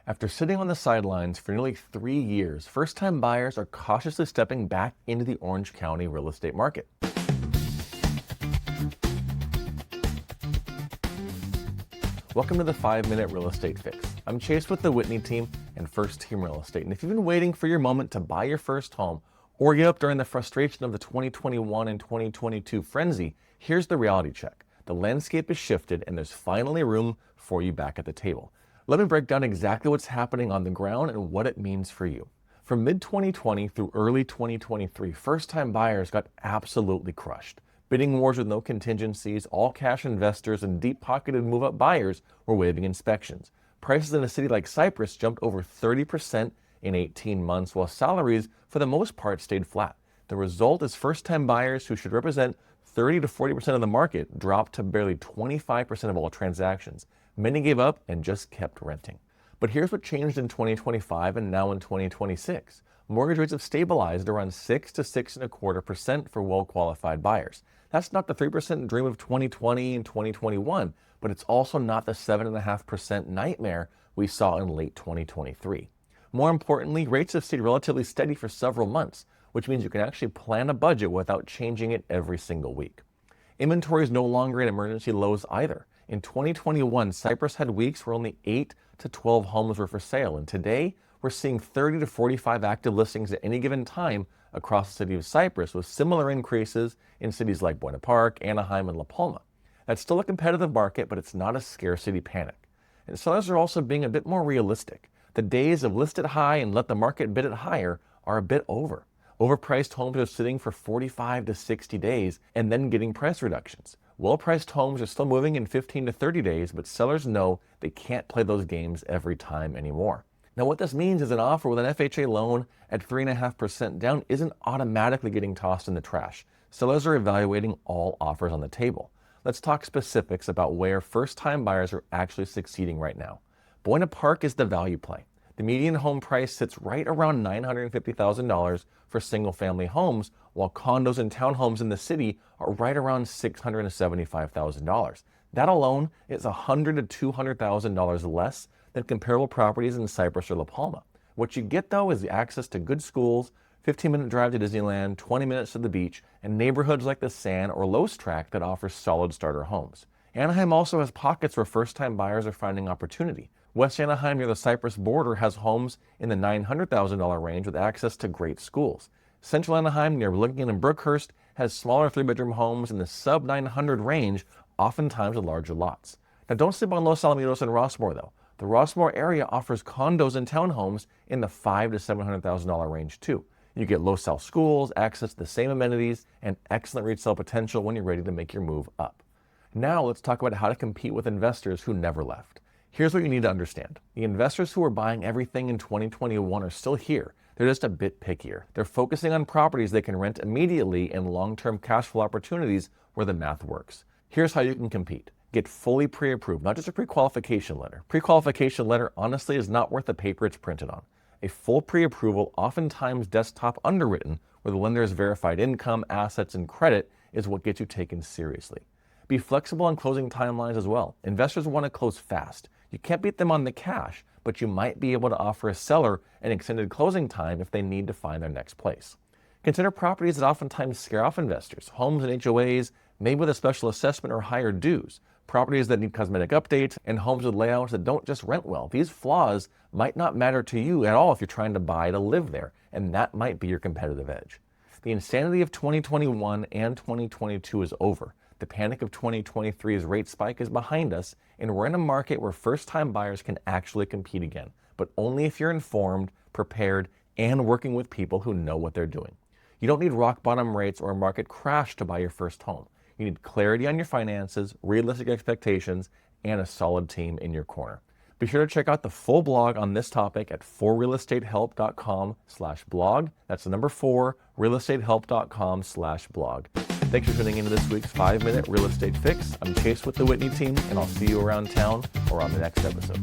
After sitting on the sidelines for nearly 3 years, first-time buyers are cautiously stepping back into the Orange County real estate market. Welcome to the 5-Minute Real Estate Fix. I'm Chase with the Whitney Team and First Team Real Estate. And if you've been waiting for your moment to buy your first home or get up during the frustration of the 2021 and 2022 frenzy, here's the reality check. The landscape is shifted and there's finally room for you back at the table. Let me break down exactly what's happening on the ground and what it means for you. From mid-2020 through early 2023, first-time buyers got absolutely crushed. Bidding wars with no contingencies, all-cash investors, and deep-pocketed move-up buyers were waiving inspections. Prices in a city like Cypress jumped over 30% in 18 months, while salaries, for the most part, stayed flat. The result is first-time buyers, who should represent 30 to 40% of the market, dropped to barely 25% of all transactions. Many gave up and just kept renting. But here's what changed in 2025 and now in 2026. Mortgage rates have stabilized around 6 to 6.25% for well-qualified buyers. That's not the 3% dream of 2020 and 2021, but it's also not the 7.5% nightmare we saw in late 2023. More importantly, rates have stayed relatively steady for several months, which means you can actually plan a budget without changing it every single week. Inventory is no longer at emergency lows either. In 2021, Cypress had weeks where only 8 to 12 homes were for sale, and today we're seeing 30 to 45 active listings at any given time across the city of Cypress, with similar increases in cities like Buena Park, Anaheim, and La Palma. That's still a competitive market, but it's not a scarcity panic. And sellers are also being a bit more realistic. The days of list it high and let the market bid it higher are a bit over. Overpriced homes are sitting for 45 to 60 days and then getting price reductions. Well-priced homes are still moving in 15 to 30 days, but sellers know they can't play those games every time anymore. Now, what this means is an offer with an FHA loan at 3.5% down isn't automatically getting tossed in the trash. Sellers are evaluating all offers on the table. Let's talk specifics about where first-time buyers are actually succeeding right now. Buena Park is the value play. The median home price sits right around $950,000 for single-family homes, while condos and townhomes in the city are right around $675,000. That alone is $100,000 to $200,000 less than comparable properties in Cypress or La Palma. What you get, though, is the access to good schools, 15-minute drive to Disneyland, 20 minutes to the beach, and neighborhoods like the San or Los Tract that offer solid starter homes. Anaheim also has pockets where first-time buyers are finding opportunity. West Anaheim near the Cypress border has homes in the $900,000 range with access to great schools. Central Anaheim near Lincoln and Brookhurst has smaller 3-bedroom homes in the sub-900 range, oftentimes with larger lots. Now, don't sleep on Los Alamitos and Rossmore, though. The Rossmore area offers condos and townhomes in the $500,000 to $700,000 range, too. You get low-sell schools, access to the same amenities, and excellent resale potential when you're ready to make your move up. Now, let's talk about how to compete with investors who never left. Here's what you need to understand. The investors who were buying everything in 2021 are still here. They're just a bit pickier. They're focusing on properties they can rent immediately and long-term cash flow opportunities where the math works. Here's how you can compete. Get fully pre-approved, not just a pre-qualification letter. Pre-qualification letter honestly is not worth the paper it's printed on. A full pre-approval, oftentimes desktop underwritten, where the lender's verified income, assets, and credit is what gets you taken seriously. Be flexible on closing timelines as well. Investors want to close fast. You can't beat them on the cash, but you might be able to offer a seller an extended closing time if they need to find their next place. Consider properties that oftentimes scare off investors, homes and HOAs, maybe with a special assessment or higher dues, properties that need cosmetic updates, and homes with layouts that don't just rent well. These flaws might not matter to you at all if you're trying to buy to live there, and that might be your competitive edge. The insanity of 2021 and 2022 is over. The panic of 2023's rate spike is behind us, and we're in a market where first-time buyers can actually compete again, but only if you're informed, prepared, and working with people who know what they're doing. You don't need rock-bottom rates or a market crash to buy your first home. You need clarity on your finances, realistic expectations, and a solid team in your corner. Be sure to check out the full blog on this topic at 4realestatehelp.com/blog. That's the number 4, realestatehelp.com/blog. Thanks for tuning into this week's 5-Minute Real Estate Fix. I'm Chase with the Whitney Team, and I'll see you around town or on the next episode.